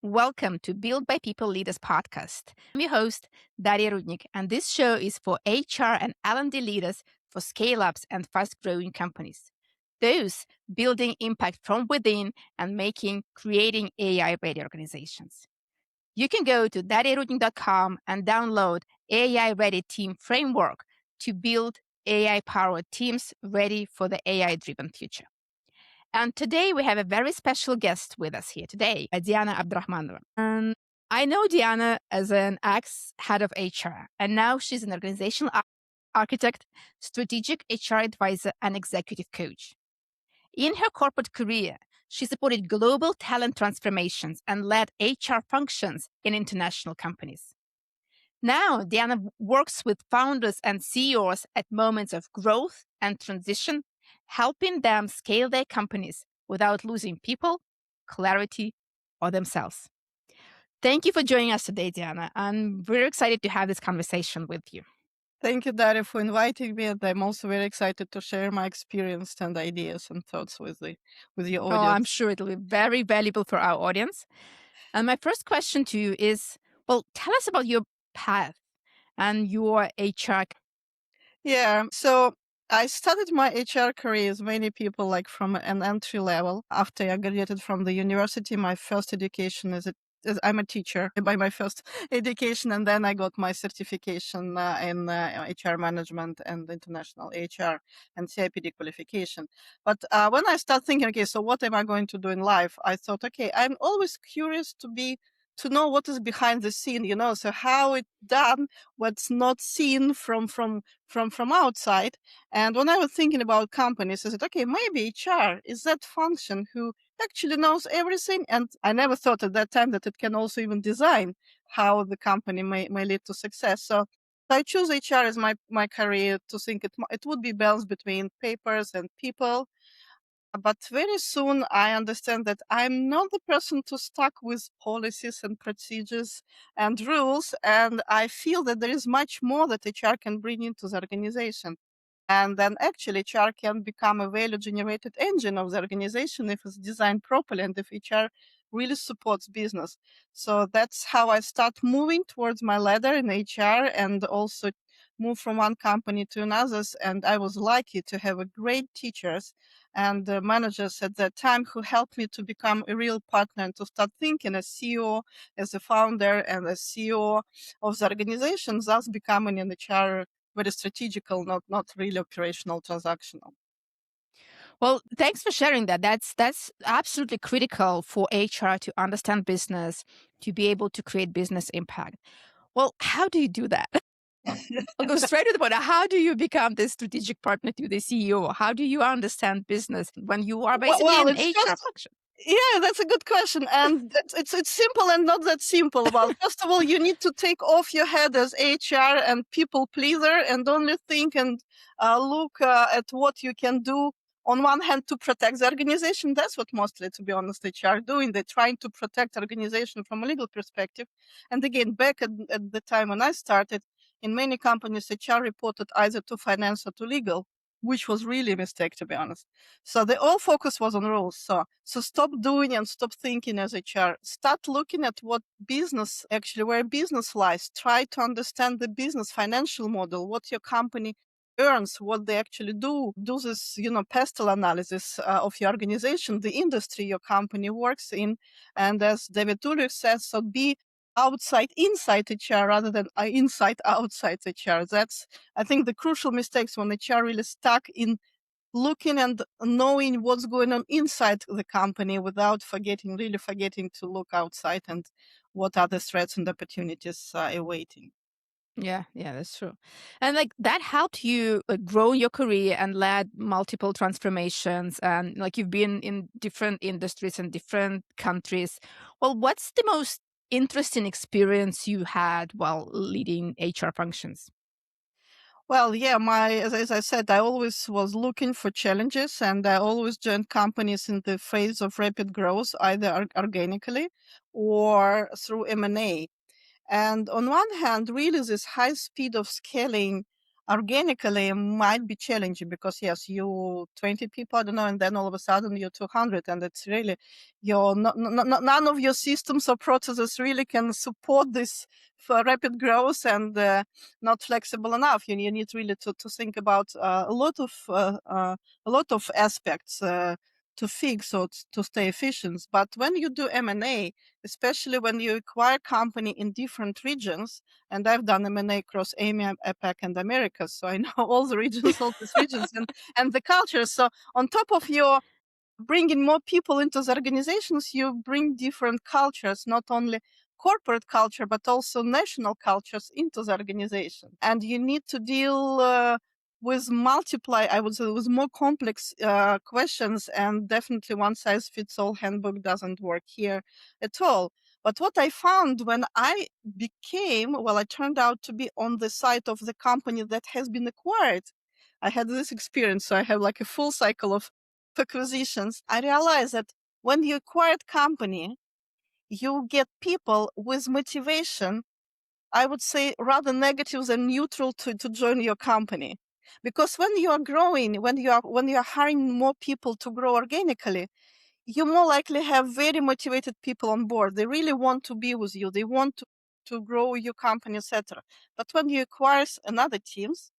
Welcome to Build by People Leaders podcast. I'm your host, Daria Rudnik, and this show is for HR and L&D leaders for scale-ups and fast-growing companies. Those building impact from within and creating AI-ready organizations. You can go to dariarudnik.com and download AI-ready team framework to build AI-powered teams ready for the AI-driven future. And today we have a very special guest with us here today, Diana Abdrahmanova. And I know Diana as an ex-head of HR, and now she's an organizational architect, strategic HR advisor, and executive coach. In her corporate career, she supported global talent transformations and led HR functions in international companies. Now, Diana works with founders and CEOs at moments of growth and transition, helping them scale their companies without losing people, clarity, or themselves. Thank you for joining us today, Diana. I'm very excited to have this conversation with you. Thank you, Daria, for inviting me. And I'm also very excited to share my experience and ideas and thoughts with your audience. Oh, I'm sure it'll be very valuable for our audience. And my first question to you is, well, tell us about your path and your HR. Yeah. So I started my HR career as many people, like from an entry level. After I graduated from the university, my first education I'm a teacher by my first education, and then I got my certification in HR management and international HR and CIPD qualification. But when I start thinking, okay, so what am I going to do in life? I thought, okay, I'm always curious to know what is behind the scene, so how it's done, what's not seen from outside. And when I was thinking about companies, I said, okay, maybe HR is that function who actually knows everything. And I never thought at that time that it can also even design how the company may lead to success. So I choose HR as my career to think it would be balance between papers and people. But very soon I understand that I'm not the person to stuck with policies and procedures and rules. And I feel that there is much more that HR can bring into the organization. And then actually HR can become a value generated engine of the organization if it's designed properly and if HR really supports business. So that's how I start moving towards my ladder in HR and also move from one company to another. And I was lucky to have a great teachers and managers at that time who helped me to become a real partner and to start thinking as CEO, as a founder and as CEO of the organization, thus becoming an HR very strategical, not really operational, transactional. Well, thanks for sharing that. That's absolutely critical for HR to understand business, to be able to create business impact. Well, how do you do that? I'll go straight to the point. How do you become the strategic partner to the CEO? How do you understand business when you are basically Well, an it's HR function? yeah, that's a good question, and it's simple and not that simple. Well, first of all, you need to take off your head as HR and people pleaser, and only think and look at what you can do. On one hand, to protect the organization, that's what mostly, to be honest, HR are doing. They're trying to protect organization from a legal perspective. And again, back at the time when I started, in many companies, HR reported either to finance or to legal, which was really a mistake, to be honest. So the all focus was on rules. So stop doing and stop thinking as HR. Start looking at what business actually, where business lies. Try to understand the business financial model, what your company earns, what they actually do. Do this, pestle analysis of your organization, the industry your company works in. And as David Ulrich says, so be inside HR rather than inside outside HR. That's, I think, the crucial mistakes when HR really stuck in looking and knowing what's going on inside the company without really forgetting to look outside and what other threats and opportunities are awaiting. Yeah, that's true. And like that helped you grow your career and led multiple transformations. And like you've been in different industries and different countries. Well, what's the most interesting experience you had while leading HR functions? Well, yeah, as I said, I always was looking for challenges and I always joined companies in the phase of rapid growth, either organically or through M&A. And on one hand, really this high speed of scaling organically might be challenging because yes, you 20 people, I don't know, and then all of a sudden you're 200, and it's really none of your systems or processes really can support this for rapid growth, and not flexible enough. You need really to think about a lot of aspects to fix or to stay efficient. But when you do M&A, especially when you acquire company in different regions, and I've done M&A across EMEA, APAC, and Americas, so I know all the regions, all these regions, and the cultures. So on top of your bringing more people into the organizations, you bring different cultures, not only corporate culture, but also national cultures into the organization. And you need to deal with multiply, I would say, with more complex questions. And definitely one size fits all handbook doesn't work here at all. But what I found when I I turned out to be on the side of the company that has been acquired. I had this experience. So I have like a full cycle of acquisitions. I realized that when you acquired company, you get people with motivation, I would say rather negative than neutral to join your company. Because when you are growing, when you are hiring more people to grow organically, you more likely have very motivated people on board. They really want to be with you. They want to grow your company, etc. But when you acquire another teams,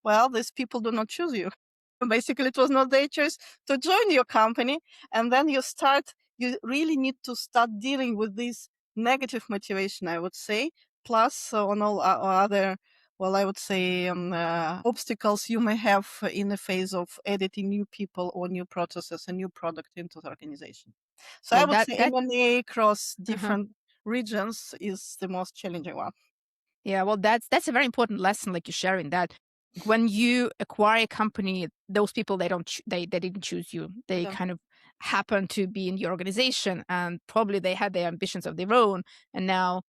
well, these people do not choose you. Basically, it was not their choice to join your company. And then you really need to start dealing with this negative motivation, I would say, plus on all other, I would say, obstacles you may have in the phase of editing new people or new processes and new product into the organization. So I Well, would that say that M&A across uh different regions is the most challenging one. yeah, well, that's a very important lesson, like you're sharing that when you acquire a company, those people they don't they didn't choose you. They Yeah. kind of happen to be in your organization, and probably they had their ambitions of their own, and now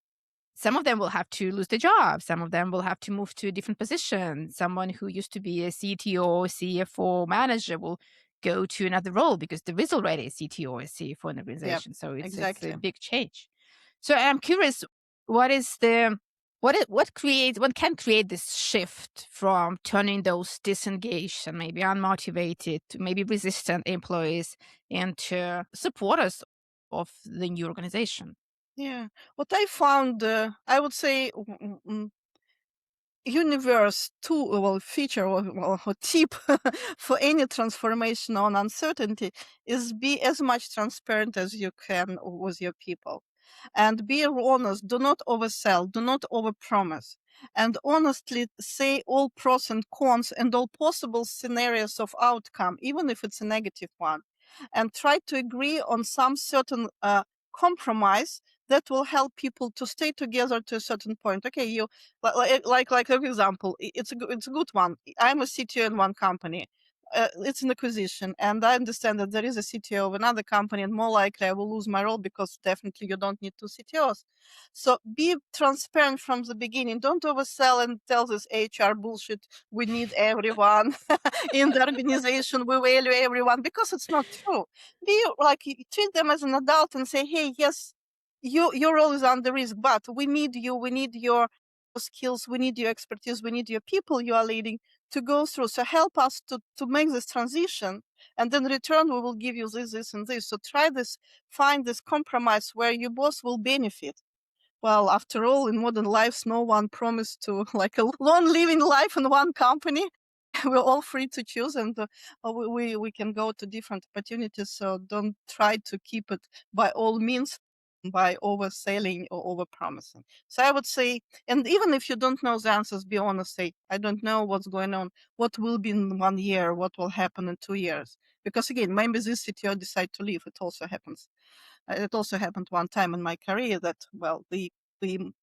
some of them will have to lose their job. Some of them will have to move to a different position. Someone who used to be a CTO, CFO, manager will go to another role because there is already a CTO or a CFO in the Yeah, organization. So it's a exactly. big change. So I'm curious, what is the what can create this shift from turning those disengaged and maybe unmotivated to maybe resistant employees into supporters of the new organization? Yeah. What I found, I would say, universe tool, feature or tip for any transformation on uncertainty is be as much transparent as you can with your people, and be honest. Do not oversell, do not overpromise, and honestly say all pros and cons and all possible scenarios of outcome, even if it's a negative one, and try to agree on some certain compromise that will help people to stay together to a certain point. Okay, you like for example, it's a good one. I'm a CTO in one company. It's an acquisition, and I understand that there is a CTO of another company, and more likely I will lose my role because definitely you don't need two CTOs. So be transparent from the beginning. Don't oversell and tell this HR bullshit. We need everyone in the organization. We value everyone, because it's not true. Be like, treat them as an adult and say, hey, yes, your role is under risk, but we need you. We need your skills. We need your expertise. We need your people you are leading to go through. So help us to make this transition. And then in return, we will give you this, this, and this. So try this, find this compromise where you both will benefit. Well, after all, in modern lives, no one promised to like a long living life in one company. We're all free to choose, and we can go to different opportunities. So don't try to keep it by all means by overselling or overpromising. So I would say, and even if you don't know the answers, be honest. Say, I don't know what's going on. What will be in 1 year? What will happen in 2 years? Because again, maybe this CTO decide to leave. It also happens. It also happened one time in my career that, well, the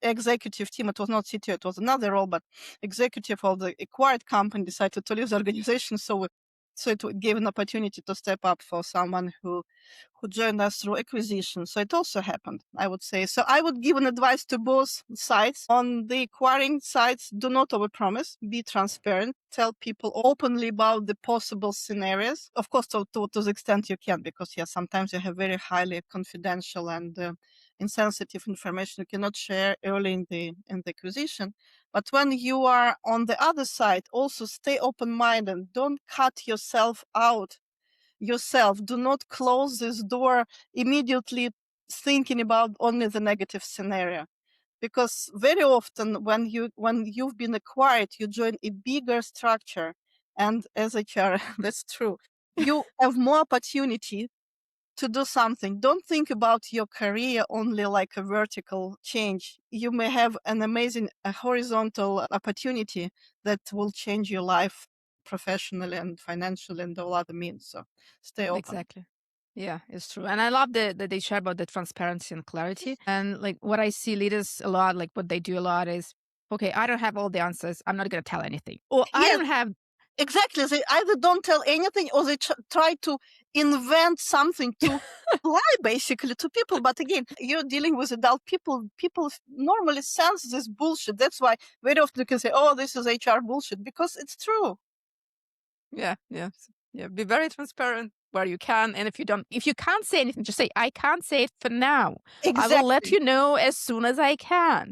executive team, it was not CTO, it was another role, but executive of the acquired company decided to leave the organization. So it gave an opportunity to step up for someone who who joined us through acquisition. So it also happened, I would say. So I would give an advice to both sides. On the acquiring sides, do not overpromise, be transparent, tell people openly about the possible scenarios. Of course, to the extent you can, because yeah, sometimes you have very highly confidential and insensitive information you cannot share early in the acquisition. But when you are on the other side, also stay open-minded. Don't cut yourself out yourself. Do not close this door immediately thinking about only the negative scenario. Because very often when you've been acquired, you join a bigger structure. And as HR, that's true. You have more opportunity to do something. Don't think about your career only like a vertical change. You may have an amazing horizontal opportunity that will change your life professionally and financially and all other means. So stay open. Exactly. Yeah, it's true. And I love that they share about the transparency and clarity. And like what I see leaders a lot, like what they do a lot is, okay, I don't have all the answers. I'm not going to tell anything. Or I Yes, don't have, exactly. They either don't tell anything or they try to invent something to lie basically to people. But again, you're dealing with adult people. People normally sense this bullshit. That's why very often you can say, oh, this is HR bullshit, because it's true. yeah, yeah, yeah, be very transparent where you can. And if you can't say anything, just say, I can't say it for now. I will let Exactly. you know as soon as I can.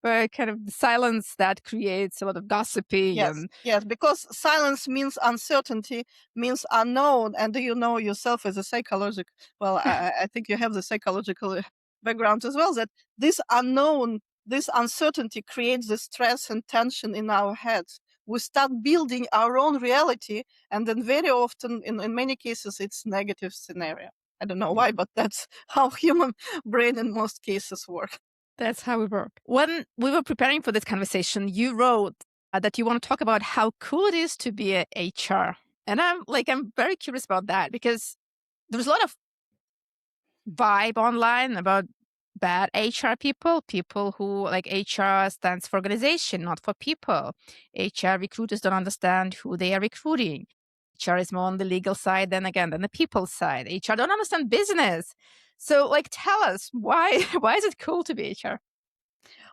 But kind of the silence that creates a lot of gossiping Yes, and yes, because silence means uncertainty, means unknown. And do you know yourself as a psychological? Well, I think you have the psychological background as well. That this unknown, this uncertainty creates the stress and tension in our heads. We start building our own reality, and then very often, in many cases, it's negative scenario. I don't know why, but that's how human brain in most cases work. that's how we work. When we were preparing for this conversation, you wrote that you want to talk about how cool it is to be a HR. And I'm very curious about that because there's a lot of vibe online about bad HR people, people who like HR stands for organization, not for people. HR recruiters don't understand who they are recruiting. HR is more on the legal side than the people side. HR don't understand business. So like tell us why why is it cool to be HR?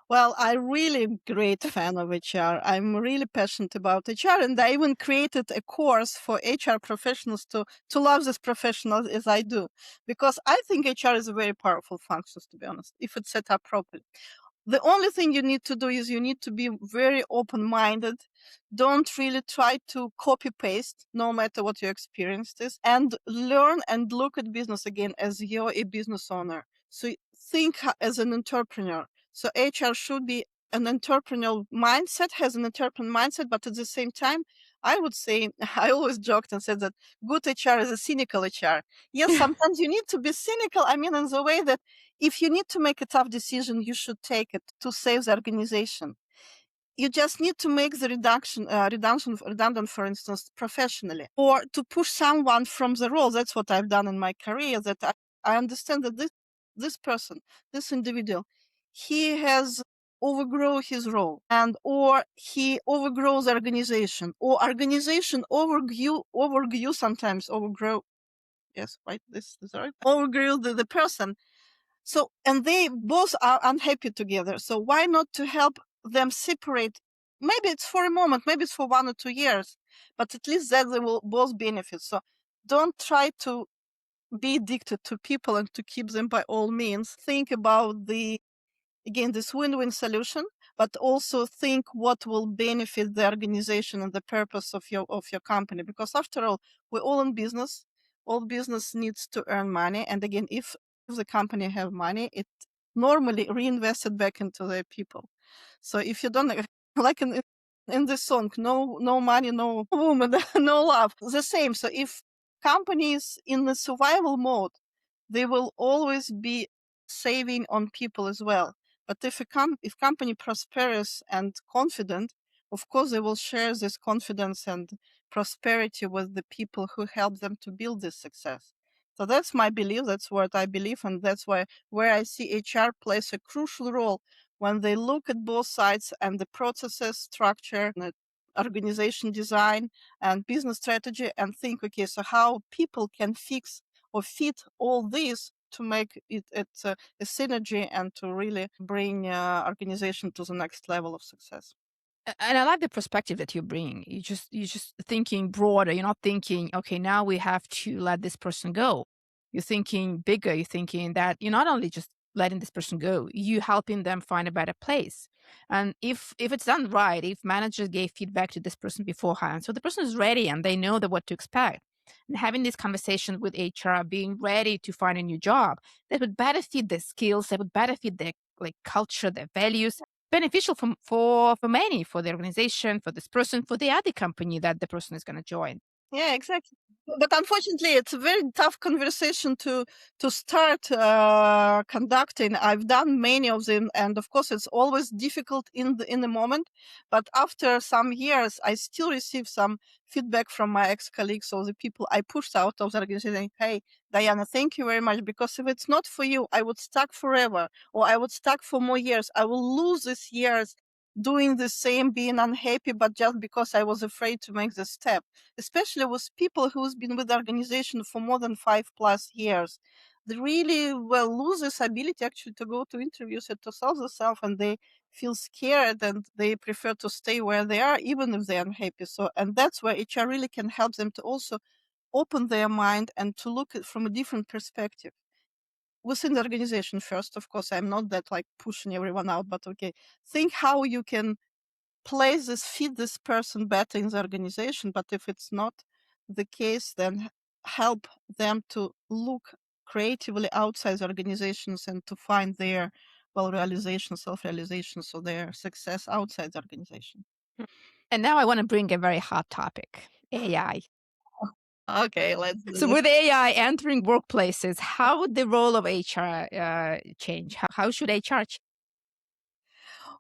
Well, I'm really great fan of HR. I'm really passionate about HR, and I even created a course for HR professionals to love this profession as I do, because I think HR is a very powerful function, to be honest, if it's set up properly. The only thing you need to do is you need to be very open-minded. Don't really try to copy paste, no matter what your experience is, and learn and look at business again as you're a business owner. So think as an entrepreneur. So HR should be an entrepreneurial mindset, has an entrepreneurial mindset, but at the same time, I would say, I always joked and said that good HR is a cynical HR. Yes, sometimes you need to be cynical. I mean, in the way that if you need to make a tough decision, you should take it to save the organization. You just need to make the redundant, for instance, professionally, or to push someone from the role. That's what I've done in my career. That I understand that this person, this individual, he has overgrow his role, and or he overgrows the organization, or organization overgrew sometimes overgrow. Yes, right. This is right. Overgrew the person, so, and they both are unhappy together. So why not to help them separate? Maybe it's for a moment, maybe it's for 1 or 2 years, but at least that they will both benefit. So don't try to be addicted to people and to keep them by all means. Think about again, this win-win solution, but also think what will benefit the organization and the purpose of your company. Because after all, we're all in business. All business needs to earn money. And again, if the company have money, it normally reinvested back into their people. So if you don't like in this song, no money, no woman, no love. The same. So if companies in the survival mode, they will always be saving on people as well. But if company prosperous and confident, of course they will share this confidence and prosperity with the people who help them to build this success. So that's my belief. That's what I believe, and that's why where I see HR plays a crucial role when they look at both sides and the processes, structure, and organization design and business strategy, and think, okay, so how people can fix or fit all these to make it a synergy and to really bring organization to the next level of success. And I like the perspective that you're bringing. You just thinking broader. You're not thinking, okay, now we have to let this person go. You're thinking bigger. You're thinking that you're not only just letting this person go, you helping them find a better place. And if it's done right, if managers gave feedback to this person beforehand, so the person is ready and they know that what to expect. And having this conversation with HR, being ready to find a new job that would better fit their skills, that would better fit their like culture, their values, beneficial for many, for the organization, for this person, for the other company that the person is going to join. Yeah, exactly. But unfortunately, it's a very tough conversation to start conducting. I've done many of them, and of course, it's always difficult in the moment. But after some years, I still receive some feedback from my ex colleagues or the people I pushed out of the organization. Saying, hey, Diana, thank you very much. Because if it's not for you, I would stuck forever, or I would stuck for more years. I will lose these years doing the same, being unhappy, but just because I was afraid to make the step, especially with people who's been with the organization for more than 5+ years. They really well lose this ability actually to go to interviews and to sell themselves, and they feel scared and they prefer to stay where they are even if they're unhappy. So and that's where HR really can help them to also open their mind and to look at from a different perspective within the organization first. Of course, I'm not that like pushing everyone out, but okay, think how you can place this fit this person better in the organization. But if it's not the case, then help them to look creatively outside the organizations and to find their well realization, self-realization, so their success outside the organization. And now I want to bring a very hot topic, AI. Okay, let's do So this. with AI entering workplaces, how would the role of HR change? How should HR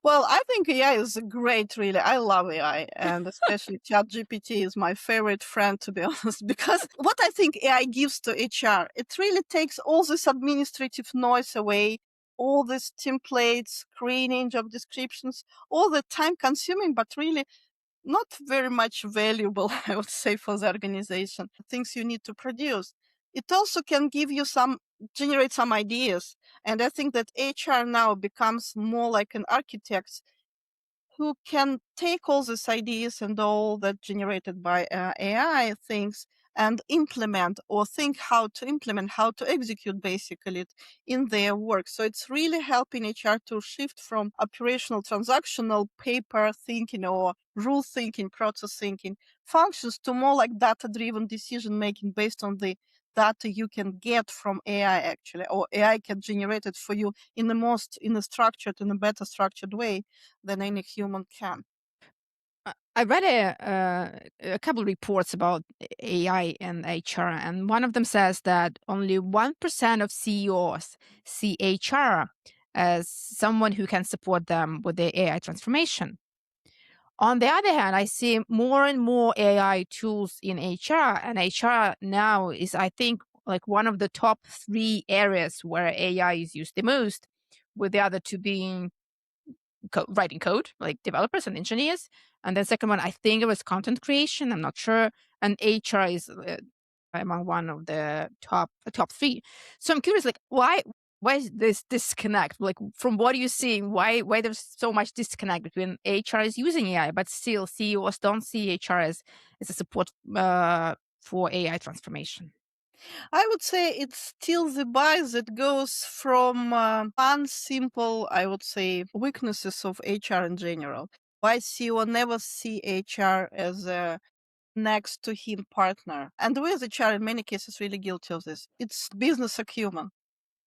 Well, I think AI is great, really. I love AI, and especially ChatGPT is my favorite friend, to be honest, because what I think AI gives to HR, it really takes all this administrative noise away, all these templates, screening, job descriptions, all the time consuming, but really not very much valuable, I would say, for the organization, things you need to produce. It also can give you generate some ideas. And I think that HR now becomes more like an architect who can take all these ideas and all that generated by AI things and implement or think how to implement, how to execute basically it in their work. So it's really helping HR to shift from operational, transactional, paper thinking or rule thinking, process thinking functions to more like data driven decision making based on the data you can get from AI actually, or AI can generate it for you in a structured, in a better structured way than any human can. I read a couple reports about AI and HR, and one of them says that only 1% of CEOs see HR as someone who can support them with their AI transformation. On the other hand, I see more and more AI tools in HR, and HR now is, I think, like one of the top three areas where AI is used the most, with the other two being writing code, like developers and engineers. And then second one, I think it was content creation. I'm not sure. And HR is among one of the top three. So I'm curious, like why is this disconnect? Like from what you're seeing, why there's so much disconnect between HR is using AI, but still CEOs don't see HR as a support for AI transformation. I would say it's still the bias that goes from one simple, I would say, weaknesses of HR in general. Why CEO never see HR as a next to him partner. And we as HR in many cases really guilty of this. It's business acumen.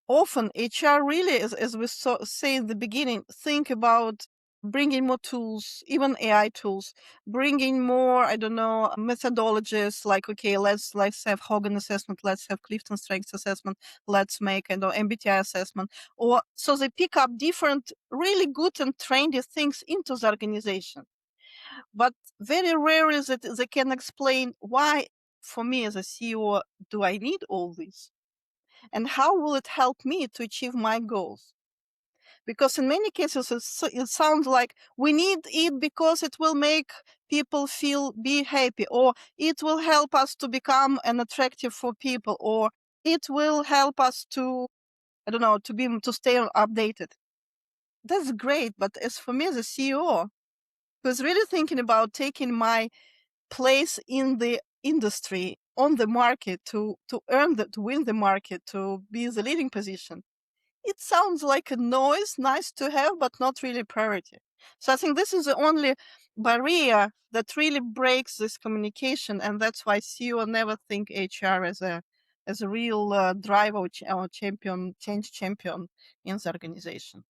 Often HR really, as we say in the beginning, think about bringing more tools, even AI tools, bringing more, I don't know, methodologies like, okay, let's have Hogan assessment, let's have Clifton Strengths assessment, let's make, I know, MBTI assessment. Or so they pick up different really good and trendy things into the organization. But very rarely that they can explain why, for me as a CEO, do I need all this? And how will it help me to achieve my goals? Because in many cases it sounds like we need it because it will make people be happy, or it will help us to become an attractive for people, or it will help us to, I don't know, to stay updated. That's great. But as for me as a CEO, was really thinking about taking my place in the industry on the market to win the market, to be the leading position. It sounds like a noise, nice to have, but not really priority. So I think this is the only barrier that really breaks this communication, and that's why CEO never think HR as a real driver or champion, change champion in the organization.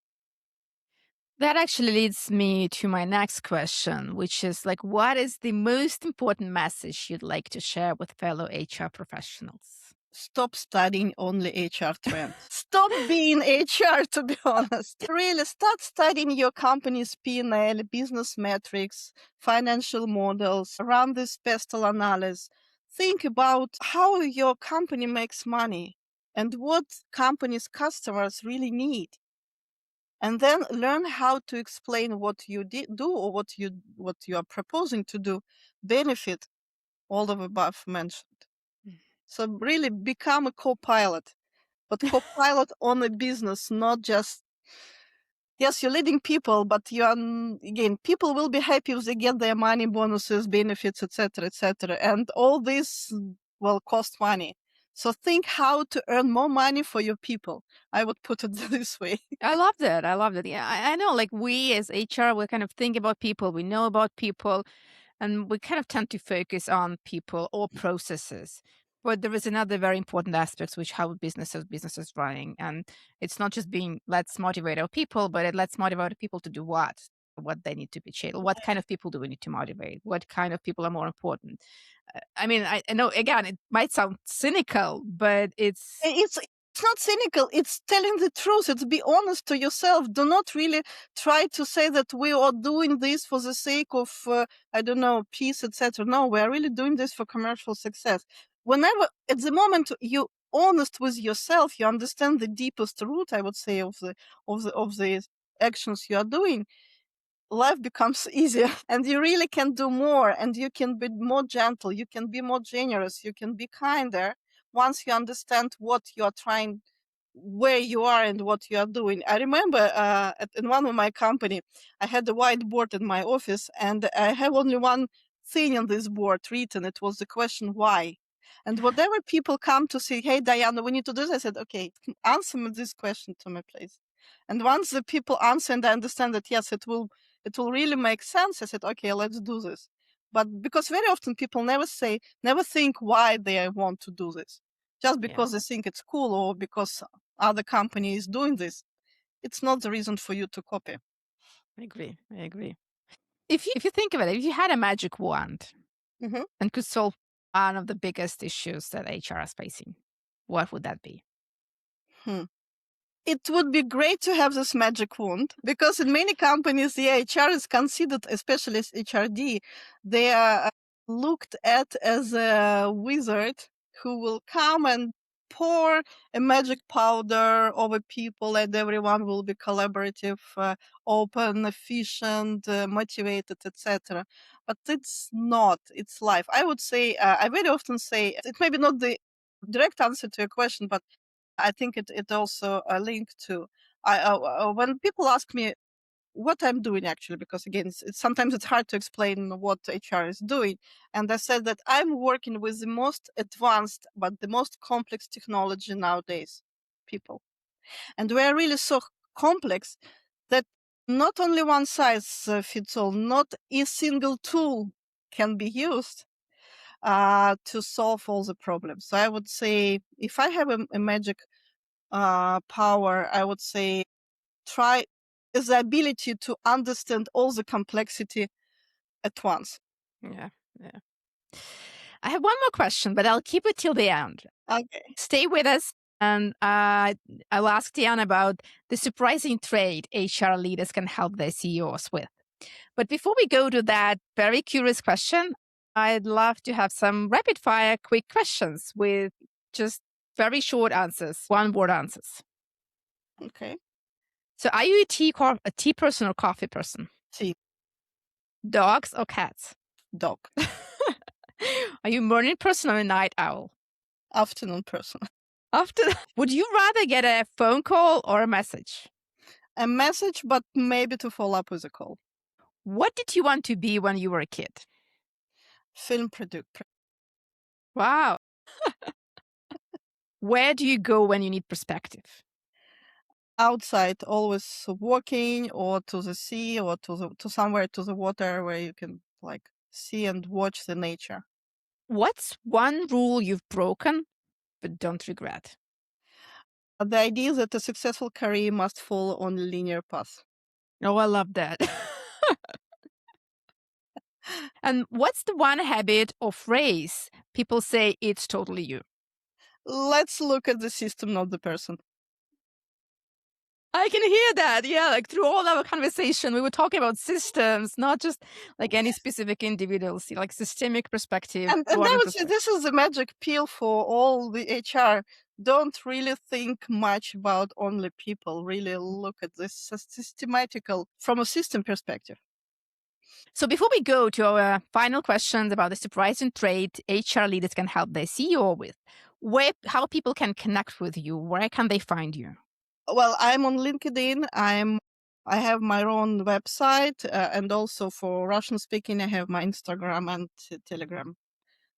That actually leads me to my next question, which is like, what is the most important message you'd like to share with fellow HR professionals? Stop studying only HR trends. Stop being HR, to be honest. Really, start studying your company's P&L, business metrics, financial models, run this pestle analysis. Think about how your company makes money and what company's customers really need. And then learn how to explain what you do or what you are proposing to do benefit all of above mentioned. So really become a co-pilot, but co-pilot on a business, not just, yes, you're leading people, but you are, again, people will be happy if they get their money, bonuses, benefits, etc., and all this will cost money. So think how to earn more money for your people. I would put it this way. I love that. I love that. Yeah, I know. Like we as HR, we kind of think about people. We know about people, and we kind of tend to focus on people or processes. But there is another very important aspect, which how business is running, and it's not just being let's motivate our people, but it let's motivate our people to do what they need to be changed. What kind of people do we need to motivate? What kind of people are more important? I mean, I know again, it might sound cynical, but it's It's not cynical. It's telling the truth. It's be honest to yourself. Do not really try to say that we are doing this for the sake of, I don't know, peace, etc. No, we are really doing this for commercial success. Whenever, at the moment, you honest with yourself, you understand the deepest root, I would say, of the actions you are doing, life becomes easier and you really can do more and you can be more gentle, you can be more generous, you can be kinder once you understand what you are trying, where you are and what you are doing. I remember in one of my company, I had a whiteboard in my office and I have only one thing on this board written. It was the question why. And whatever people come to say, hey, Diana, we need to do this, I said, okay, answer me this question to me, please. And once the people answer and I understand that, yes, it will really make sense, I said, okay, let's do this. But because very often people never think why they want to do this. Just yeah, because they think it's cool or because other company is doing this, it's not the reason for you to copy. I agree. I agree. If you think of it, if you had a magic wand Mhm. and could solve one of the biggest issues that HR is facing, what would that be? Hmm. It would be great to have this magic wand because in many companies, the HR is considered, especially as HRD, they are looked at as a wizard who will come and pour a magic powder over people and everyone will be collaborative, open, efficient, motivated, etc. But it's not, it's life. I would say, I very often say, it may be not the direct answer to your question, but I think it also linked to when people ask me what I'm doing actually, because again, sometimes it's hard to explain what HR is doing. And I said that I'm working with the most advanced but the most complex technology nowadays, people. And we are really so complex that not only one size fits all, not a single tool can be used to solve all the problems. So I would say if I have a magic power, I would say try is the ability to understand all the complexity at once. Yeah, yeah. I have one more question, but I'll keep it till the end. Okay. Stay with us, and I'll ask Diana about the surprising trait HR leaders can help their CEOs with. But before we go to that very curious question, I'd love to have some rapid fire quick questions with just very short answers, one word answers. Okay. So, are you a tea person or coffee person? Tea. Dogs or cats? Dog. Are you a morning person or a night owl? Afternoon person. After would you rather get a phone call or a message? A message, but maybe to follow up with a call. What did you want to be when you were a kid? Film product. Wow. Where do you go when you need perspective? Outside, always walking or to the sea or to somewhere to the water where you can like see and watch the nature. What's one rule you've broken but don't regret? The idea that a successful career must follow on a linear path. Oh, I love that. And what's the one habit or phrase people say it's totally you? Let's look at the system, not the person. I can hear that. Yeah, like through all our conversation, we were talking about systems, not just like any specific individuals, like systemic perspective, And I broader would say perspective. this is the magic pill for all the HR. Don't really think much about only people. Really look at this systematical from a system perspective. So before we go to our final questions about the surprising trait HR leaders can help their CEO with, how people can connect with you, where can they find you? Well, I'm on LinkedIn. I have my own website, and also for Russian speaking, I have my Instagram and Telegram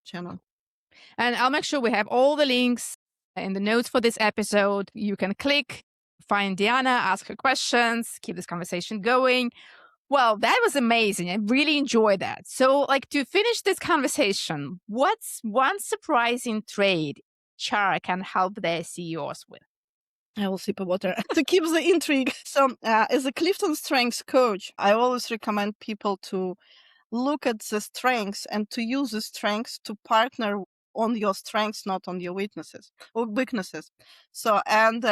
channel. And I'll make sure we have all the links in the notes for this episode. You can click, find Diana, ask her questions, keep this conversation going. Well, that was amazing. I really enjoyed that. So, like, to finish this conversation, what's one surprising trait HR can help their CEOs with? I will sip of water to keep the intrigue. So, as a Clifton Strengths coach, I always recommend people to look at the strengths and to use the strengths to partner on your strengths, not on your weaknesses or weaknesses. So, and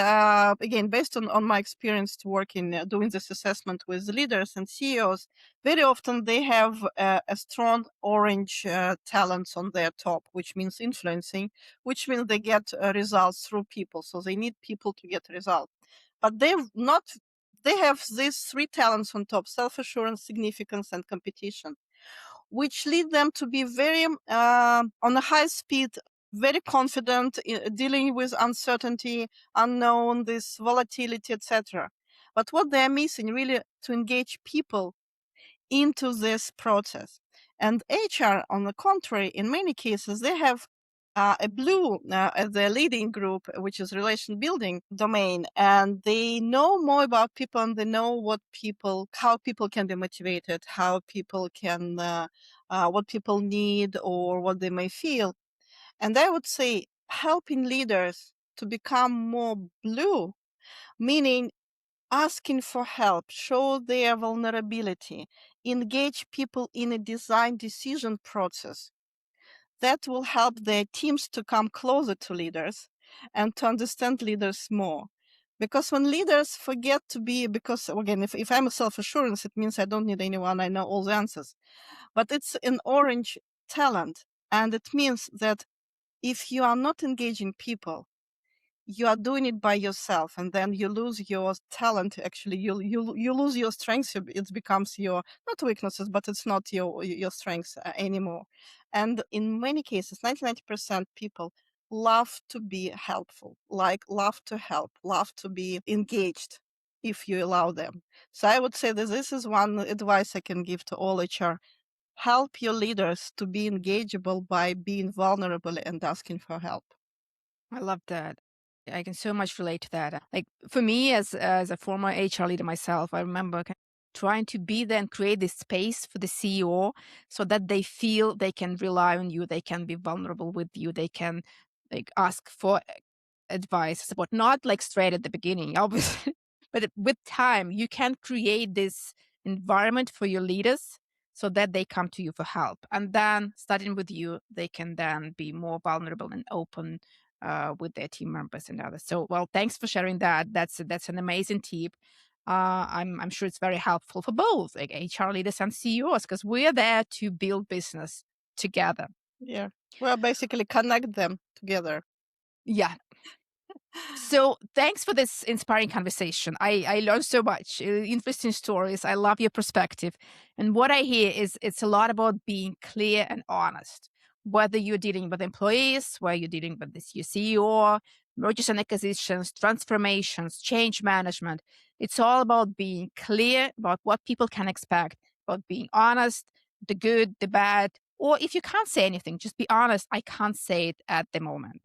again, based on my experience working, doing this assessment with leaders and CEOs, very often they have a strong orange talents on their top, which means influencing, which means they get results through people. So they need people to get results. But they've not, they have these three talents on top: self assurance, significance, and competition, which lead them to be very on a high speed, very confident in dealing with uncertainty, unknown, this volatility, etc. But what they are missing really to engage people into this process. And HR, on the contrary, in many cases, they have a blue as their leading group, which is relation building domain, and they know more about people and they know how people can be motivated, how people can, what people need or what they may feel. And I would say helping leaders to become more blue, meaning asking for help, show their vulnerability, engage people in a design decision process. That will help their teams to come closer to leaders and to understand leaders more. Because when leaders forget to be, because again, if I'm a self assurance, it means I don't need anyone, I know all the answers. But it's an orange talent. And it means that if you are not engaging people, you are doing it by yourself, and then you lose your talent. Actually, you lose your strengths. It becomes your not weaknesses, but it's not your strengths anymore. And in many cases, 99% people love to be helpful, like love to help, love to be engaged if you allow them. So I would say that this is one advice I can give to all HR: help your leaders to be engageable by being vulnerable and asking for help. I love that. I can so much relate to that. Like for me, as a former HR leader myself, I remember trying to be there and create this space for the CEO so that they feel they can rely on you, they can be vulnerable with you, they can like ask for advice, support, not like straight at the beginning, obviously, but with time, you can create this environment for your leaders so that they come to you for help. And then, starting with you, they can then be more vulnerable and open with their team members and others. So, well, thanks for sharing that. That's an amazing tip. I'm sure it's very helpful for both like HR leaders and CEOs because we're there to build business together. Yeah, well, basically connect them together. Yeah, so thanks for this inspiring conversation. I learned so much. Interesting stories. I love your perspective. And what I hear is it's a lot about being clear and honest. Whether you're dealing with employees, whether you're dealing with this your CEO, mergers and acquisitions, transformations, change management. It's all about being clear about what people can expect, about being honest, the good, the bad, or if you can't say anything, just be honest. I can't say it at the moment.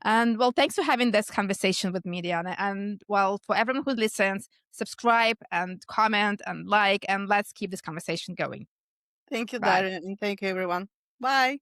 And well, thanks for having this conversation with me, Diana. And well, for everyone who listens, subscribe and comment and like, and let's keep this conversation going. Thank you, Bye. Daria, and thank you, everyone. Bye.